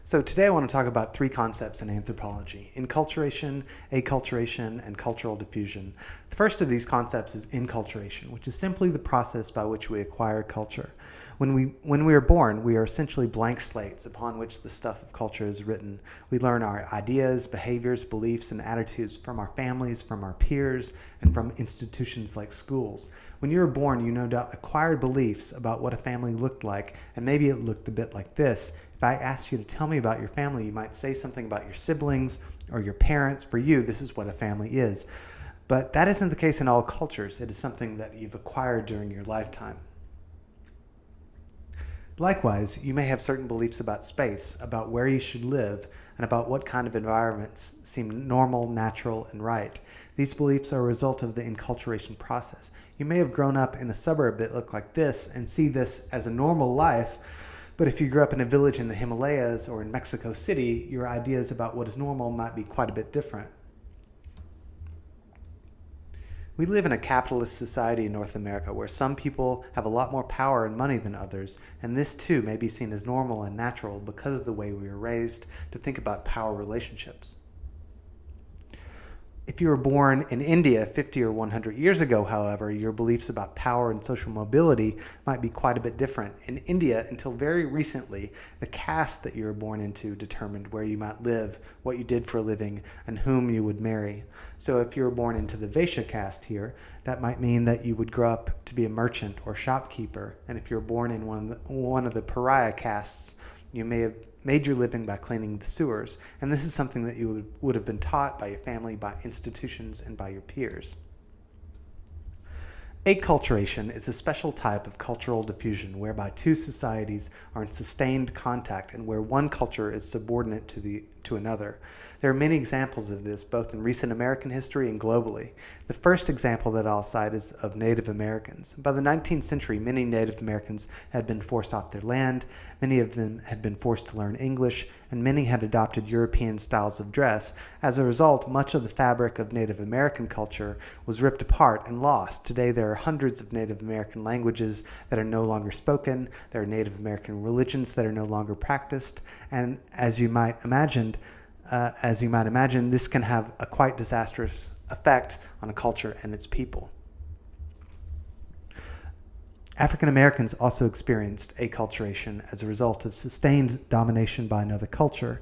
So today I want to talk about three concepts in anthropology: inculturation, acculturation, and cultural diffusion. The first of these concepts is inculturation, which is simply the process by which we acquire culture. When we are born, we are essentially blank slates upon which the stuff of culture is written. We learn our ideas, behaviors, beliefs, and attitudes from our families, from our peers, and from institutions like schools. When you were born, you no doubt acquired beliefs about what a family looked like, and maybe it looked a bit like this. If I asked you to tell me about your family, you might say something about your siblings or your parents. For you, this is what a family is. But that isn't the case in all cultures. It is something that you've acquired during your lifetime. Likewise, you may have certain beliefs about space, about where you should live, and about what kind of environments seem normal, natural, and right. These beliefs are a result of the inculturation process. You may have grown up in a suburb that looked like this and see this as a normal life, but if you grew up in a village in the Himalayas or in Mexico City, your ideas about what is normal might be quite a bit different. We live in a capitalist society in North America where some people have a lot more power and money than others, and this too may be seen as normal and natural because of the way we were raised to think about power relationships. If you were born in India 50 or 100 years ago, however, your beliefs about power and social mobility might be quite a bit different. In India, until very recently, the caste that you were born into determined where you might live, what you did for a living, and whom you would marry. So if you were born into the Vaishya caste here, that might mean that you would grow up to be a merchant or shopkeeper. And if you were born in one of the pariah castes, you may have made your living by cleaning the sewers, and this is something that you would have been taught by your family, by institutions, and by your peers. Acculturation is a special type of cultural diffusion whereby two societies are in sustained contact and where one culture is subordinate to another. There are many examples of this, both in recent American history and globally. The first example that I'll cite is of Native Americans. By the 19th century, many Native Americans had been forced off their land, many of them had been forced to learn English, and many had adopted European styles of dress. As a result, much of the fabric of Native American culture was ripped apart and lost. Today, there are hundreds of Native American languages that are no longer spoken. There are Native American religions that are no longer practiced. And as you might imagine, this can have a quite disastrous effect on a culture and its people. African Americans also experienced acculturation as a result of sustained domination by another culture.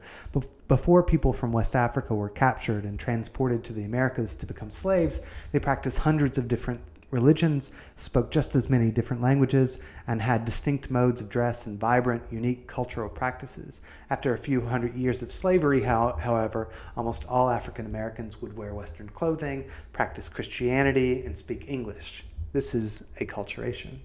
Before people from West Africa were captured and transported to the Americas to become slaves, they practiced hundreds of different religions, spoke just as many different languages, and had distinct modes of dress and vibrant, unique cultural practices. After a few hundred years of slavery, however, almost all African Americans would wear Western clothing, practice Christianity, and speak English. This is acculturation.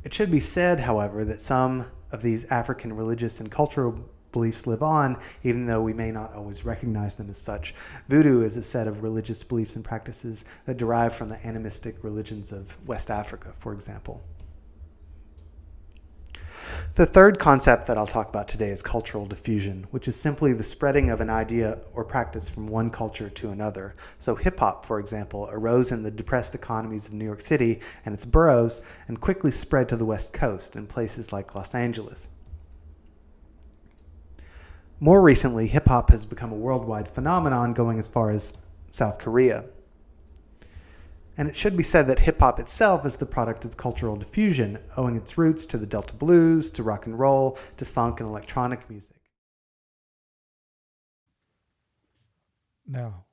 It should be said, however, that some of these African religious and cultural beliefs live on, even though we may not always recognize them as such. Voodoo is a set of religious beliefs and practices that derive from the animistic religions of West Africa, for example. The third concept that I'll talk about today is cultural diffusion, which is simply the spreading of an idea or practice from one culture to another. So hip-hop, for example, arose in the depressed economies of New York City and its boroughs and quickly spread to the West Coast in places like Los Angeles. More recently, hip-hop has become a worldwide phenomenon, going as far as South Korea. And it should be said that hip-hop itself is the product of cultural diffusion, owing its roots to the Delta blues, to rock and roll, to funk and electronic music. Now,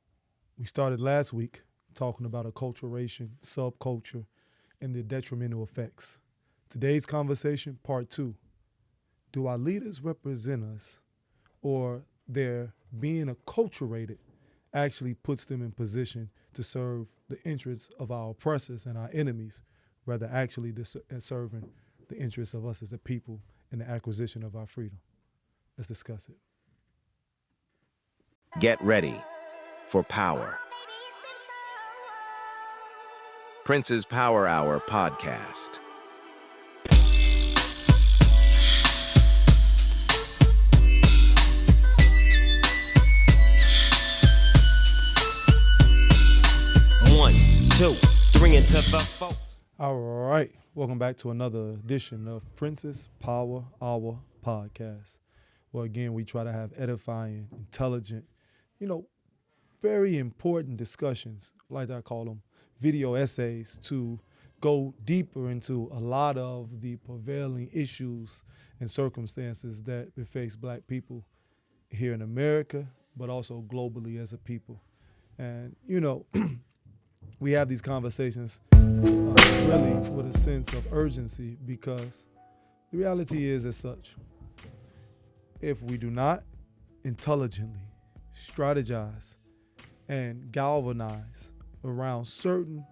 we started last week talking about acculturation, subculture, and the detrimental effects. Today's conversation, part 2. Do our leaders represent us, or their being acculturated actually puts them in position to serve the interests of our oppressors and our enemies, rather actually serving the interests of us as a people in the acquisition of our freedom? Let's discuss it. Get ready for power. Prince's Power Hour podcast. One, two, three, into the four. All right, Welcome back to another edition of Princess Power Hour podcast. Well, again, we try to have edifying, intelligent, very important discussions, like I call them, video essays, to go deeper into a lot of the prevailing issues and circumstances that face Black people here in America, but also globally as a people. And, we have these conversations really with a sense of urgency, because the reality is as such. If we do not intelligently strategize and galvanize around certain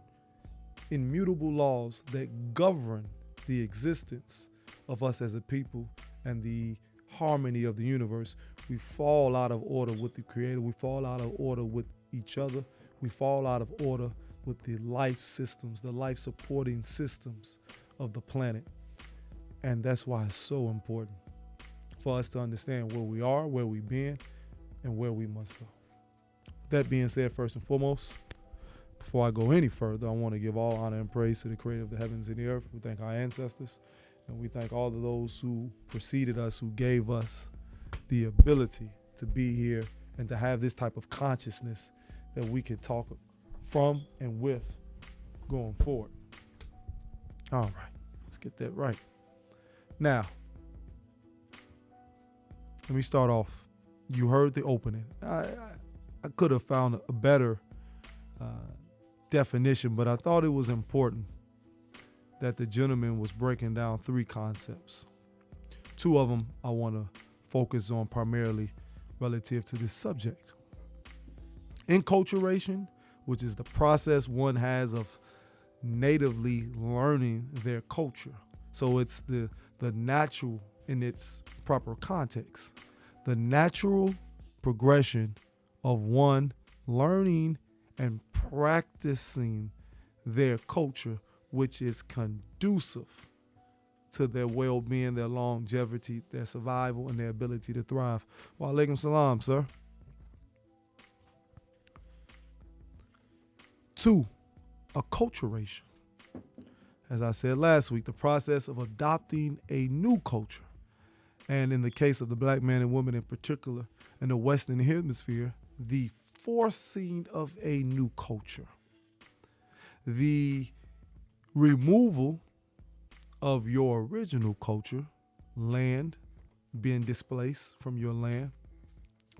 immutable laws that govern the existence of us as a people and the harmony of the universe, we fall out of order with the Creator. We fall out of order with each other. We fall out of order with the life systems, the life supporting systems of the planet. And that's why it's so important for us to understand where we are, where we've been, and where we must go. That being said, first and foremost, before I go any further, I want to give all honor and praise to the Creator of the heavens and the earth. We thank our ancestors, and we thank all of those who preceded us, who gave us the ability to be here and to have this type of consciousness that we can talk from and with going forward. All right, let's get that right. Now, let me start off. You heard the opening. I could have found a better definition, but I thought it was important that the gentleman was breaking down three concepts. Two of them I want to focus on primarily relative to this subject. Acculturation, which is the process one has of natively learning their culture. So it's the natural in its proper context. The natural progression of one learning and practicing their culture, which is conducive to their well-being, their longevity, their survival, and their ability to thrive. Wa alaikum salam, sir. 2, acculturation. As I said last week, the process of adopting a new culture. And in the case of the Black man and woman in particular, in the Western Hemisphere, the forcing of a new culture. The removal of your original culture, land, being displaced from your land,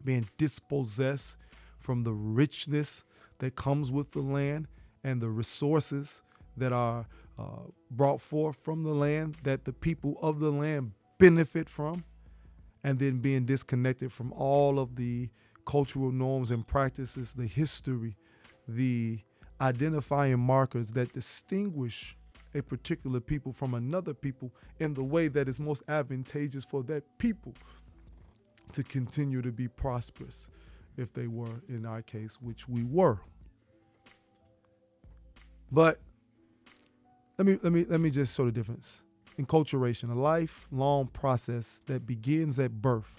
being dispossessed from the richness that comes with the land and the resources that are brought forth from the land that the people of the land benefit from, and then being disconnected from all of the cultural norms and practices, the history, the identifying markers that distinguish a particular people from another people in the way that is most advantageous for that people to continue to be prosperous, if they were, in our case, which we were. But let me just show the difference. Acculturation, a lifelong process that begins at birth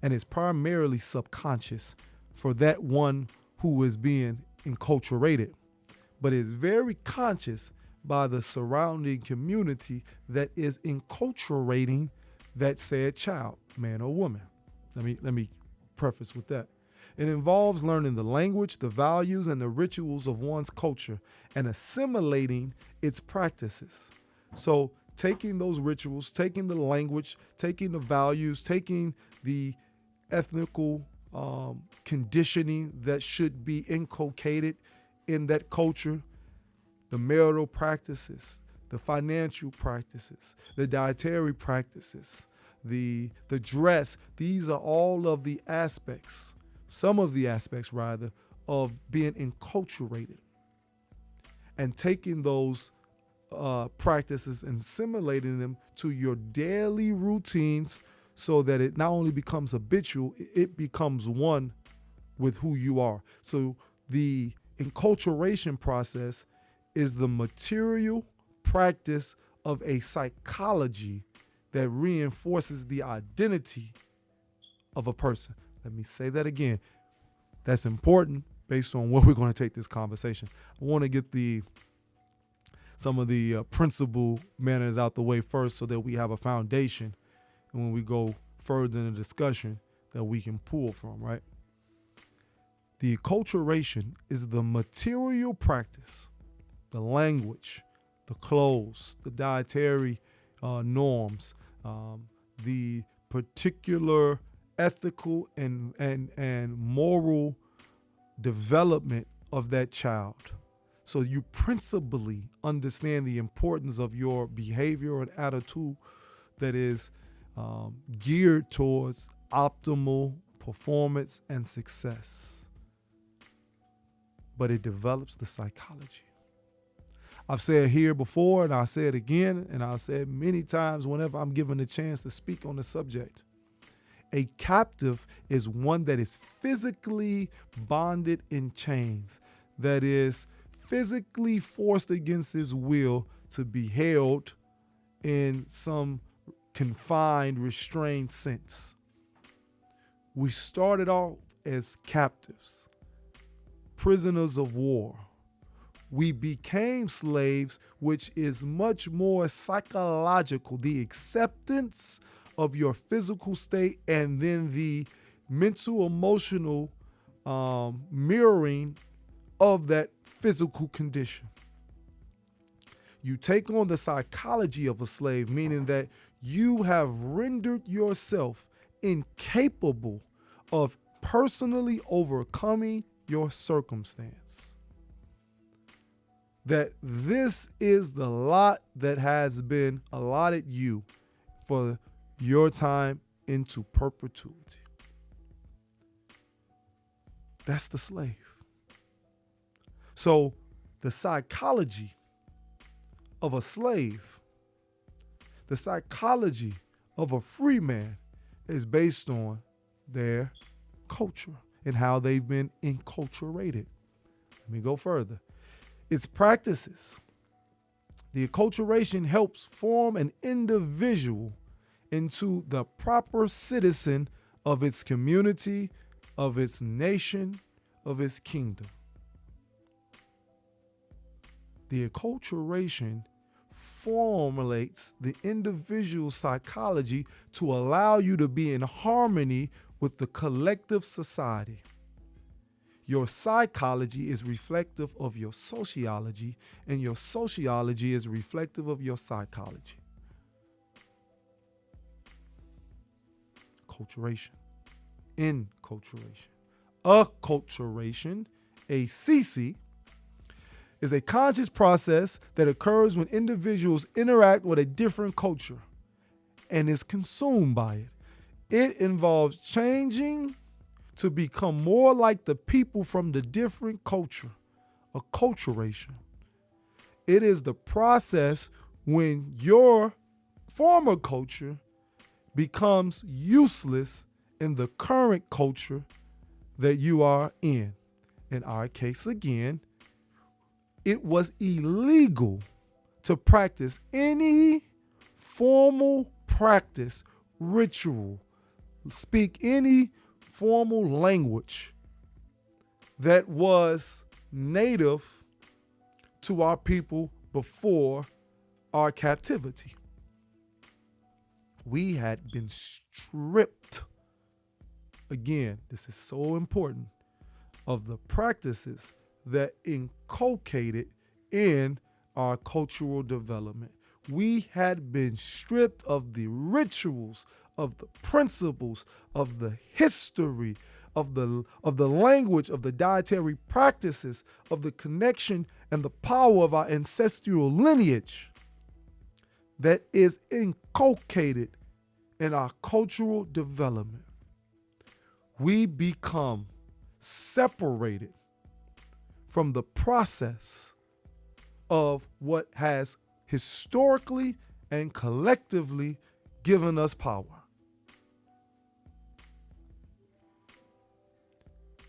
and is primarily subconscious for that one who is being enculturated, but is very conscious by the surrounding community that is enculturating that said child, man or woman. Let me preface with that. It involves learning the language, the values, and the rituals of one's culture and assimilating its practices. So taking those rituals, taking the language, taking the values, taking the ethnical conditioning that should be inculcated in that culture, the marital practices, the financial practices, the dietary practices, the dress. These are all of the aspects, some of the aspects rather, of being enculturated. And taking those practices and assimilating them to your daily routines so that it not only becomes habitual, it becomes one with who you are. So the enculturation process is the material practice of a psychology that reinforces the identity of a person. Let me say that again. That's important based on where we're going to take this conversation. I want to get the some of the principal manners out the way first so that we have a foundation. And when we go further in the discussion that we can pull from, right? The acculturation is the material practice, the language, the clothes, the dietary norms, the particular ethical and moral development of that child. So you principally understand the importance of your behavior and attitude that is geared towards optimal performance and success. But it develops the psychology. I've said here before, and I'll say it again, and I'll say it many times whenever I'm given a chance to speak on the subject. A captive is one that is physically bonded in chains, that is physically forced against his will to be held in some confined, restrained sense. We started off as captives, prisoners of war. We became slaves, which is much more psychological, the acceptance of your physical state and then the mental, emotional mirroring of that physical condition. You take on the psychology of a slave, meaning that you have rendered yourself incapable of personally overcoming your circumstance. That this is the lot that has been allotted you for your time into perpetuity. That's the slave. So the psychology of a slave, the psychology of a free man is based on their culture and how they've been enculturated. Let me go further. Its practices. The acculturation helps form an individual into the proper citizen of its community, of its nation, of its kingdom. The acculturation formulates the individual psychology to allow you to be in harmony with the collective society. Your psychology is reflective of your sociology, and your sociology is reflective of your psychology. Acculturation. Enculturation. Acculturation, ACC, is a conscious process that occurs when individuals interact with a different culture and is consumed by it. It involves changing to become more like the people from the different culture. Acculturation. It is the process when your former culture becomes useless in the current culture that you are in. In our case, again, it was illegal to practice any formal practice, ritual, speak any formal language that was native to our people before our captivity. We had been stripped, again, this is so important, of the practices that inculcated in our cultural development. We had been stripped of the rituals, of the principles, of the history, of the language, of the dietary practices, of the connection and the power of our ancestral lineage that is inculcated in our cultural development. We become separated from the process of what has historically and collectively given us power.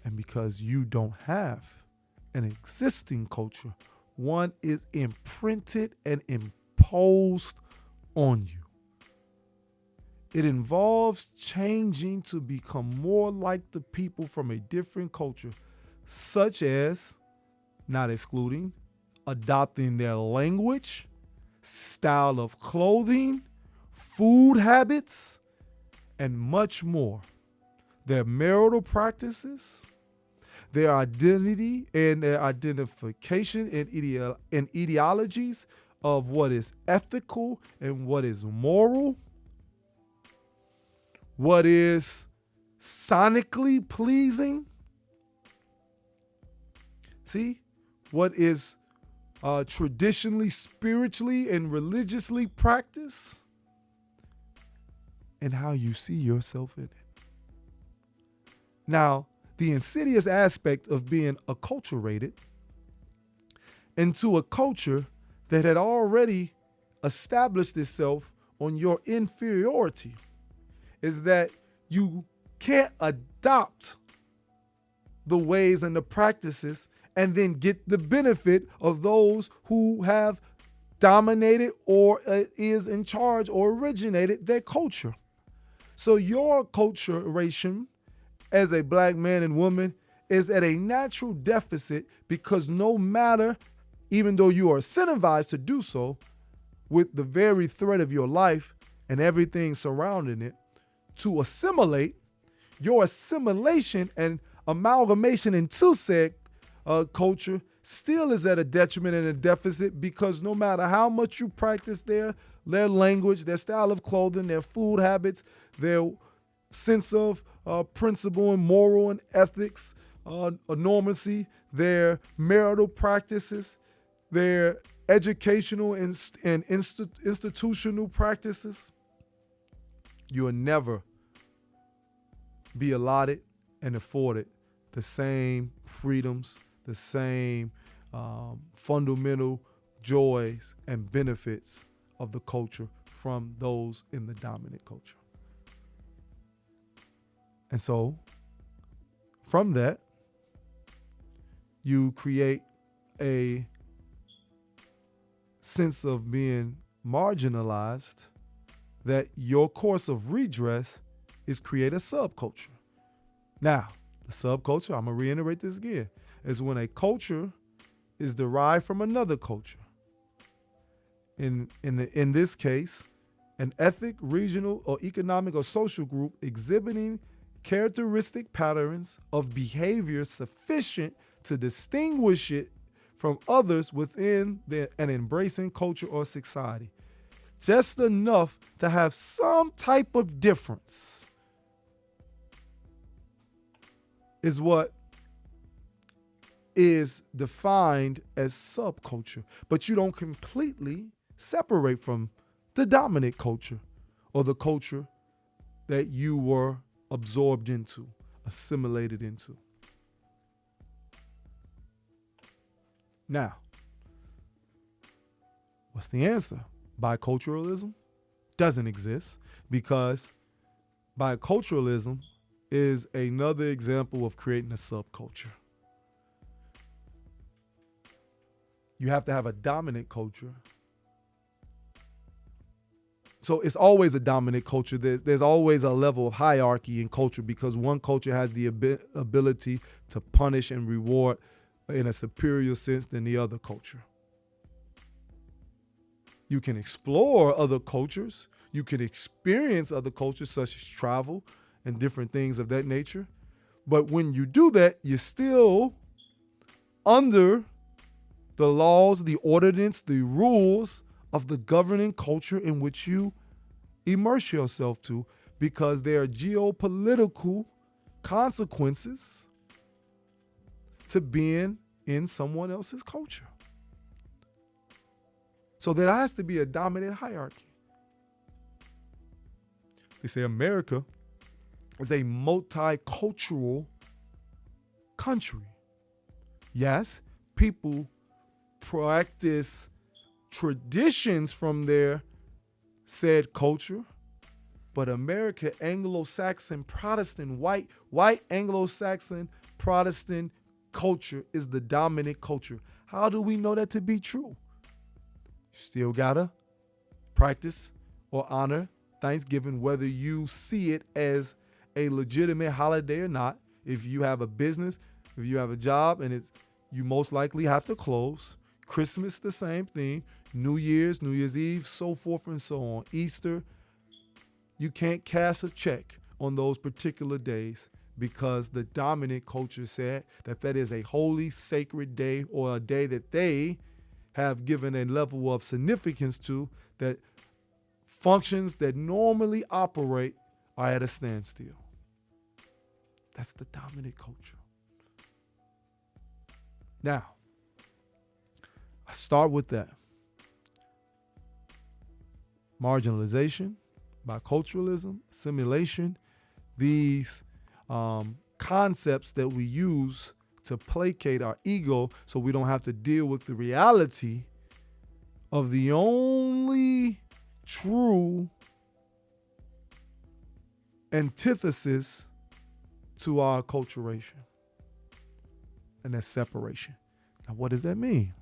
And because you don't have an existing culture, one is imprinted and imposed on you. It involves changing to become more like the people from a different culture, such as, not excluding, adopting their language, style of clothing, food habits, and much more. Their marital practices, their identity and their identification and ideologies of what is ethical and what is moral, what is sonically pleasing. See, what is traditionally, spiritually, and religiously practiced, and how you see yourself in it. Now, the insidious aspect of being acculturated into a culture that had already established itself on your inferiority is that you can't adopt the ways and the practices and then get the benefit of those who have dominated or is in charge or originated their culture. So your acculturation as a black man and woman is at a natural deficit because no matter, even though you are incentivized to do so with the very threat of your life and everything surrounding it, to assimilate, your assimilation and amalgamation into said culture still is at a detriment and a deficit because no matter how much you practice their language, their style of clothing, their food habits, their sense of principle and moral and ethics, normacy, their marital practices, their educational and institutional practices, you will never be allotted and afforded the same freedoms, the same fundamental joys and benefits of the culture from those in the dominant culture. And so, from that, you create a sense of being marginalized that your course of redress is create a subculture. Now, the subculture, I'm going to reiterate this again, is when a culture is derived from another culture. In this case, an ethnic, regional, or economic or social group exhibiting characteristic patterns of behavior sufficient to distinguish it from others within an embracing culture or society. Just enough to have some type of difference is what is defined as subculture. But you don't completely separate from the dominant culture or the culture that you were absorbed into, assimilated into. Now, what's the answer? Biculturalism doesn't exist because biculturalism is another example of creating a subculture. You have to have a dominant culture. So it's always a dominant culture. There's always a level of hierarchy in culture because one culture has the ability to punish and reward in a superior sense than the other culture. You can explore other cultures. You can experience other cultures such as travel and different things of that nature. But when you do that, you're still under the laws, the ordinance, the rules of the governing culture in which you immerse yourself to, because there are geopolitical consequences to being in someone else's culture. So there has to be a dominant hierarchy. They say America is a multicultural country. Yes, people practice traditions from their said culture, but America, Anglo-Saxon, Protestant, white Anglo-Saxon, Protestant culture is the dominant culture. How do we know that to be true? You still gotta practice or honor Thanksgiving, whether you see it as a legitimate holiday or not. If you have a business, if you have a job and you most likely have to close, Christmas, the same thing. New Year's Eve, so forth and so on. Easter, you can't cash a check on those particular days because the dominant culture said that is a holy, sacred day, or a day that they have given a level of significance to, that functions that normally operate are at a standstill. That's the dominant culture. Now, I start with that. Marginalization, biculturalism, assimilation, these concepts that we use to placate our ego so we don't have to deal with the reality of the only true antithesis to our acculturation, and that's separation. Now, what does that mean?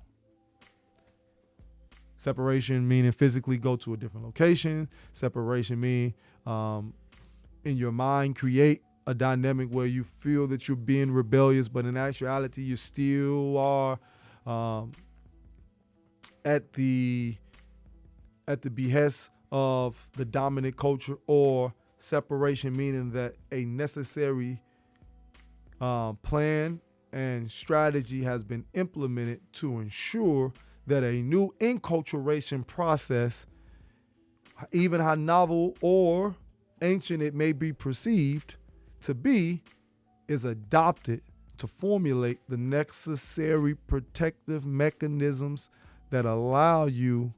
Separation meaning physically go to a different location. Separation mean in your mind create a dynamic where you feel that you're being rebellious, but in actuality you still are at the behest of the dominant culture. Or separation meaning that a necessary plan and strategy has been implemented to ensure that a new enculturation process, even how novel or ancient it may be perceived to be, is adopted to formulate the necessary protective mechanisms that allow you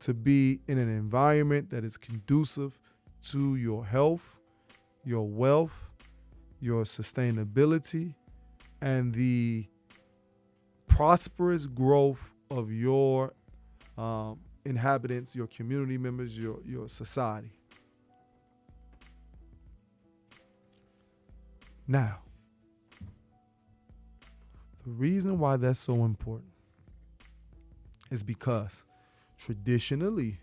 to be in an environment that is conducive to your health, your wealth, your sustainability, and the prosperous growth of your inhabitants, your community members, your society. Now, the reason why that's so important is because traditionally,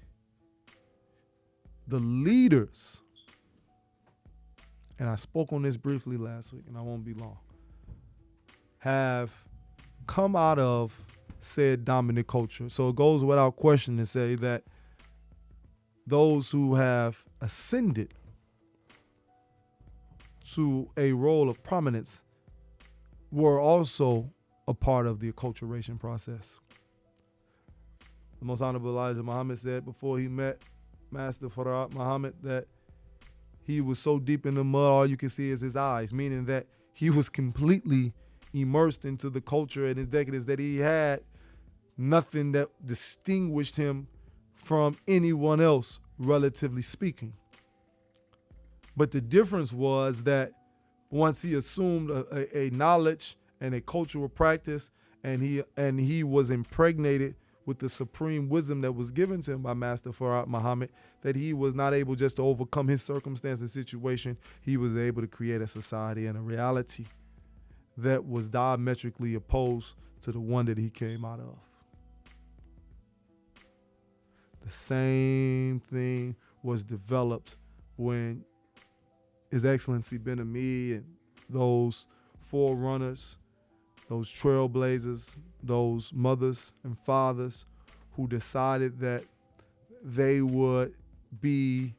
the leaders, and I spoke on this briefly last week, and I won't be long, have come out of said dominant culture. So it goes without question to say that those who have ascended to a role of prominence were also a part of the acculturation process. The Most Honorable Elijah Muhammad said before he met Master Farad Muhammad that he was so deep in the mud, all you can see is his eyes, meaning that he was completely immersed into the culture and his decadence, that he had nothing that distinguished him from anyone else, relatively speaking. But the difference was that once he assumed a knowledge and a cultural practice, and he was impregnated with the supreme wisdom that was given to him by Master Farad Muhammad, that he was not able just to overcome his circumstance and situation. He was able to create a society and a reality that was diametrically opposed to the one that he came out of. The same thing was developed when His Excellency Ben Ami and those forerunners, those trailblazers, those mothers and fathers who decided that they would be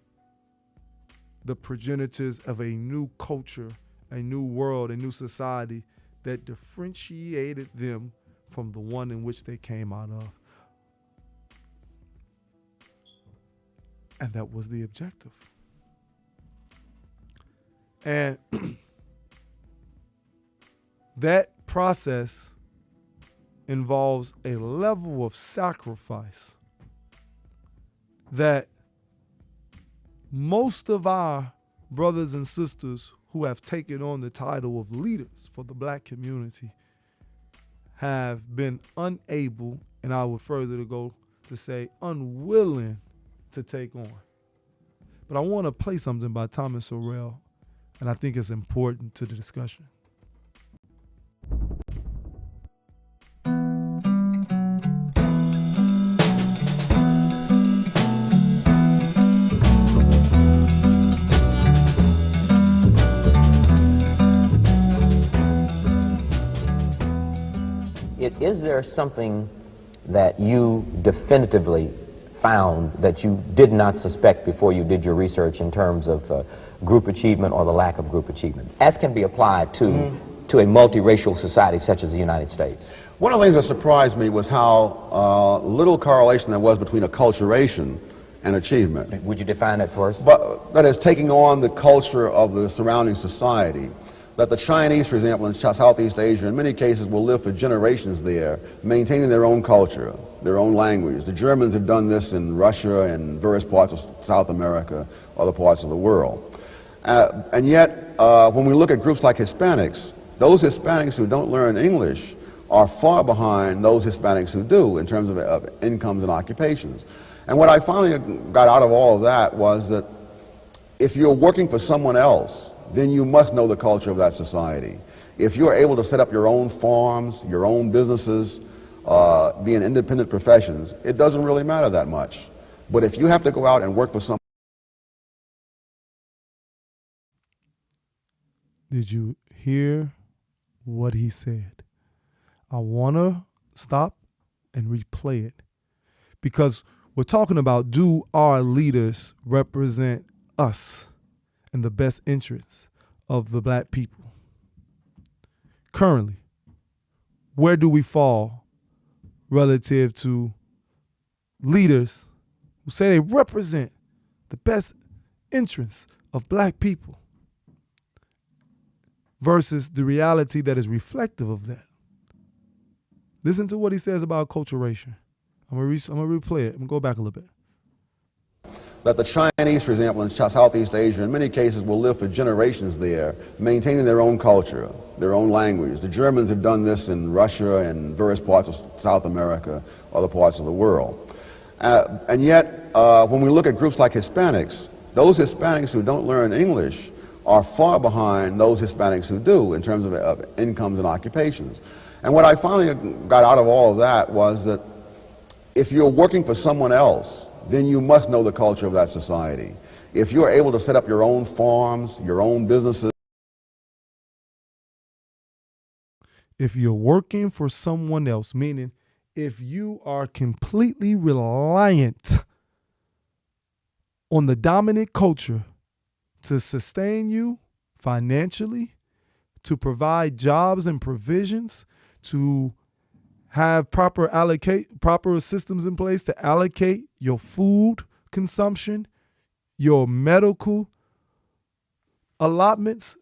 the progenitors of a new culture, a new world, a new society that differentiated them from the one in which they came out of. And that was the objective. And that process involves a level of sacrifice that most of our brothers and sisters who have taken on the title of leaders for the black community have been unable, and I would further to go to say unwilling, to take on. But I want to play something by Thomas Sorrell, and I think it's important to the discussion. Is there something that you definitively found that you did not suspect before you did your research in terms of group achievement or the lack of group achievement, as can be applied to a multiracial society such as the United States? One of the things that surprised me was how little correlation there was between acculturation and achievement. Would you define that for us? But that is taking on the culture of the surrounding society. That the Chinese, for example, in Southeast Asia, in many cases will live for generations there, maintaining their own culture, their own language. The Germans have done this in Russia and various parts of South America, other parts of the world. And yet, when we look at groups like Hispanics, those Hispanics who don't learn English are far behind those Hispanics who do in terms of incomes and occupations. And what I finally got out of all of that was that if you're working for someone else, then you must know the culture of that society. If you're able to set up your own farms, your own businesses, be in independent professions, it doesn't really matter that much. But if you have to go out and work for someone. Did you hear what he said? I want to stop and replay it because we're talking about, do our leaders represent us and the best interests of the black people? Currently, where do we fall relative to leaders who say they represent the best interests of black people versus the reality that is reflective of that? Listen to what he says about acculturation. I'm gonna replay it. I'm gonna go back a little bit. That the Chinese, for example, in Southeast Asia, in many cases will live for generations there, maintaining their own culture, their own language. The Germans have done this in Russia and various parts of South America, other parts of the world. And yet, when we look at groups like Hispanics, those Hispanics who don't learn English are far behind those Hispanics who do in terms of incomes and occupations. And what I finally got out of all of that was that if you're working for someone else, then you must know the culture of that society. If you're able to set up your own farms, your own businesses. If you're working for someone else, meaning if you are completely reliant on the dominant culture to sustain you financially, to provide jobs and provisions, to have proper systems in place to allocate your food consumption, your medical allotments,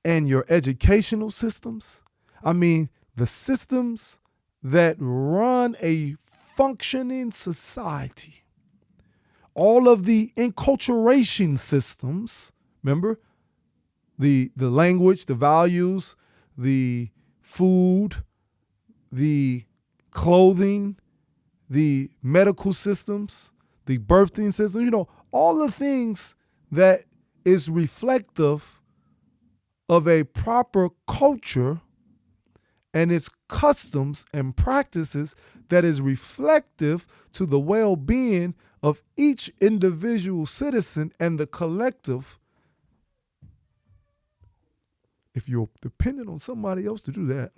and your educational systems. I mean, the systems that run a functioning society. All of the acculturation systems, remember, the language, the values, the food, the clothing, the medical systems, the birthing system, all the things that is reflective of a proper culture and its customs and practices that is reflective to the well-being of each individual citizen and the collective. If you're dependent on somebody else to do that,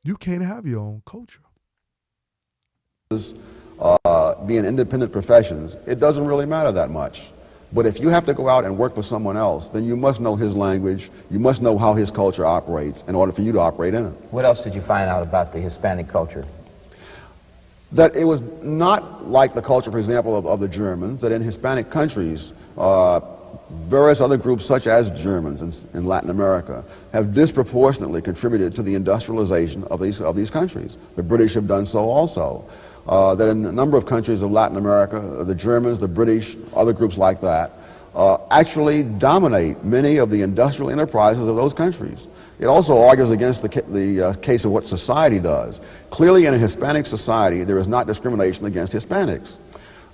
you can't have your own culture. Being independent professions, it doesn't really matter that much. But if you have to go out and work for someone else, then you must know his language, you must know how his culture operates in order for you to operate in it. What else did you find out about the Hispanic culture? That it was not like the culture, for example, of the Germans, that in Hispanic countries, various other groups such as Germans in Latin America have disproportionately contributed to the industrialization of these countries. The British have done so also. That in a number of countries of Latin America, the Germans, the British, other groups like that, actually dominate many of the industrial enterprises of those countries. It also argues against the case of what society does. Clearly in a Hispanic society, there is not discrimination against Hispanics.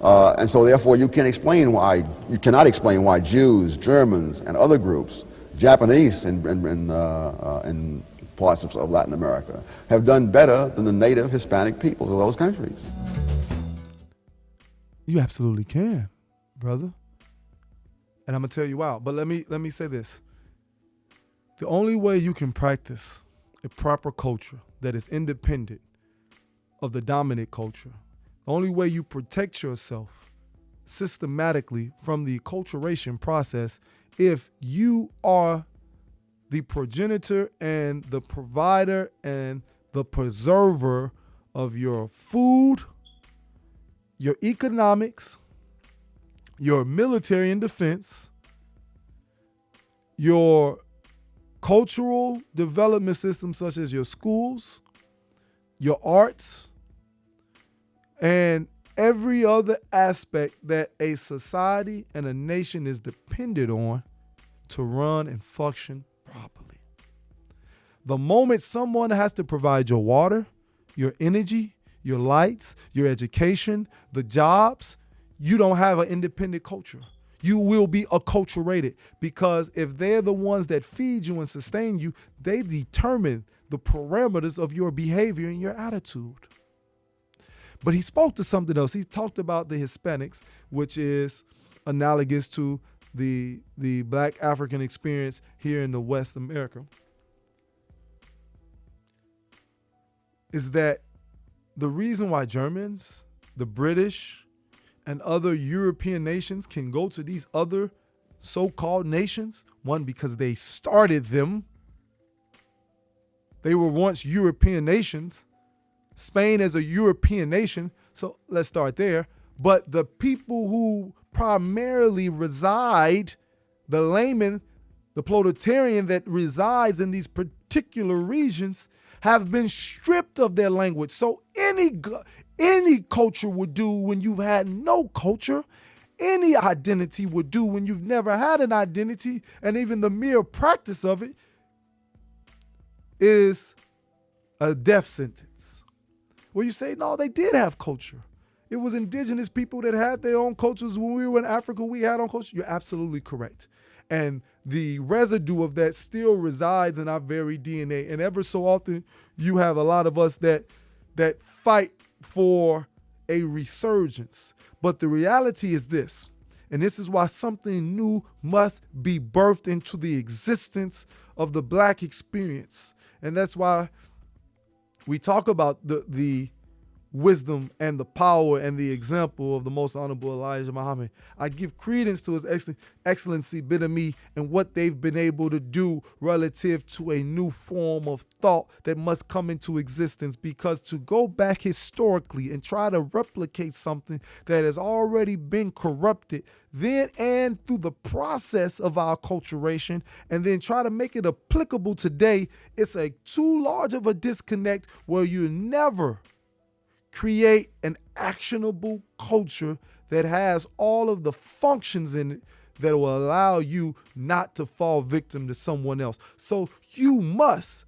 And so therefore you cannot explain why Jews, Germans, and other groups, Japanese in parts of Latin America, have done better than the native Hispanic peoples of those countries. You absolutely can, brother. And I'm gonna tell you why. But let me say this. The only way you can practice a proper culture that is independent of the dominant culture. The only way you protect yourself systematically from the acculturation process, if you are the progenitor and the provider and the preserver of your food, your economics, your military and defense, your cultural development system such as your schools, your arts, and every other aspect that a society and a nation is dependent on to run and function properly. The moment someone has to provide your water, your energy, your lights, your education, the jobs, you don't have an independent culture. You will be acculturated, because if they're the ones that feed you and sustain you, they determine the parameters of your behavior and your attitude. But he spoke to something else. He talked about the Hispanics, which is analogous to the Black African experience here in the West America. Is that the reason why Germans, the British, and other European nations can go to these other so-called nations? One, because they started them. They were once European nations. Spain is a European nation, so let's start there. But the people who primarily reside, the layman, the proletarian that resides in these particular regions, have been stripped of their language. So any culture would do when you've had no culture. Any identity would do when you've never had an identity. And even the mere practice of it is a death sentence. Well, you say, no, they did have culture. It was indigenous people that had their own cultures. When we were in Africa, we had our own culture. You're absolutely correct. And the residue of that still resides in our very DNA. And ever so often, you have a lot of us that fight for a resurgence. But the reality is this, and this is why something new must be birthed into the existence of the Black experience. And that's why we talk about the wisdom and the power and the example of the most honorable Elijah Muhammad. I give credence to his excellency Bidami and what they've been able to do relative to a new form of thought that must come into existence, because to go back historically and try to replicate something that has already been corrupted then and through the process of our acculturation and then try to make it applicable today, it's a too large of a disconnect where you never create an actionable culture that has all of the functions in it that will allow you not to fall victim to someone else. So you must,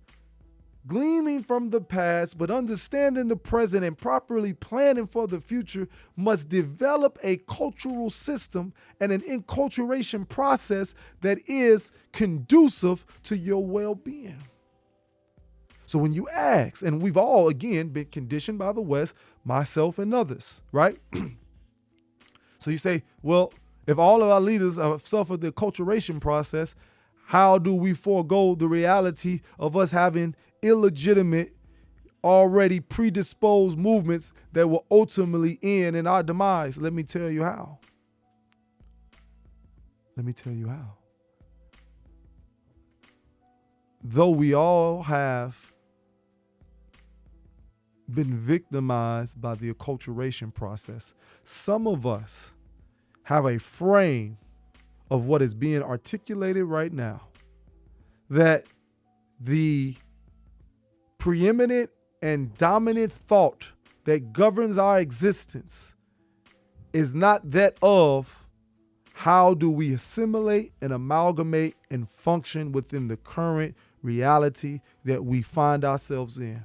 gleaming from the past, but understanding the present and properly planning for the future, must develop a cultural system and an enculturation process that is conducive to your well-being. So when you ask, and we've all, again, been conditioned by the West, myself and others, right? So you say, well, if all of our leaders have suffered the acculturation process, how do we forego the reality of us having illegitimate, already predisposed movements that will ultimately end in our demise? Let me tell you how. Let me tell you how. Though we all have been victimized by the acculturation process, some of us have a frame of what is being articulated right now, that the preeminent and dominant thought that governs our existence is not that of how do we assimilate and amalgamate and function within the current reality that we find ourselves in.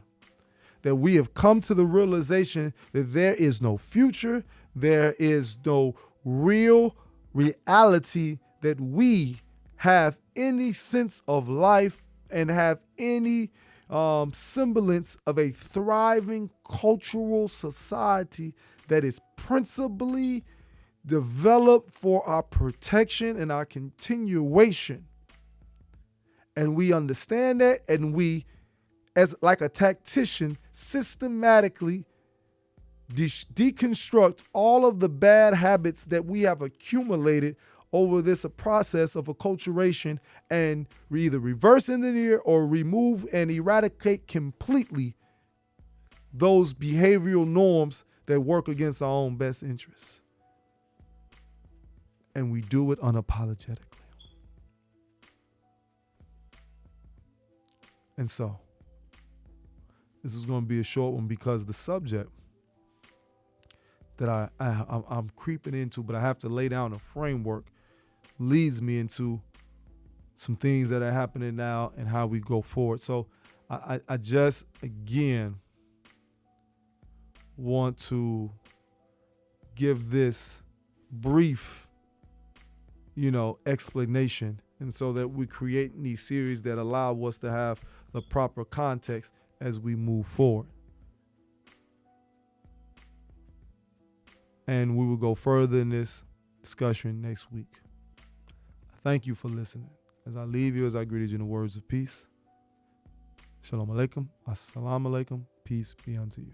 That we have come to the realization that there is no future, there is no real reality that we have any sense of life and have any semblance of a thriving cultural society that is principally developed for our protection and our continuation. And we understand that, and we, as like a tactician, systematically deconstruct all of the bad habits that we have accumulated over this process of acculturation, and either reverse engineer or remove and eradicate completely those behavioral norms that work against our own best interests. And we do it unapologetically. And so, this is going to be a short one because the subject that I'm creeping into, but I have to lay down a framework, leads me into some things that are happening now and how we go forward. So I just, again, want to give this brief, explanation, and so that we create these series that allow us to have the proper context as we move forward. And we will go further in this discussion next week. Thank you for listening. As I leave you, as I greet you in the words of peace. Shalom alaikum. Assalamu alaikum. Peace be unto you.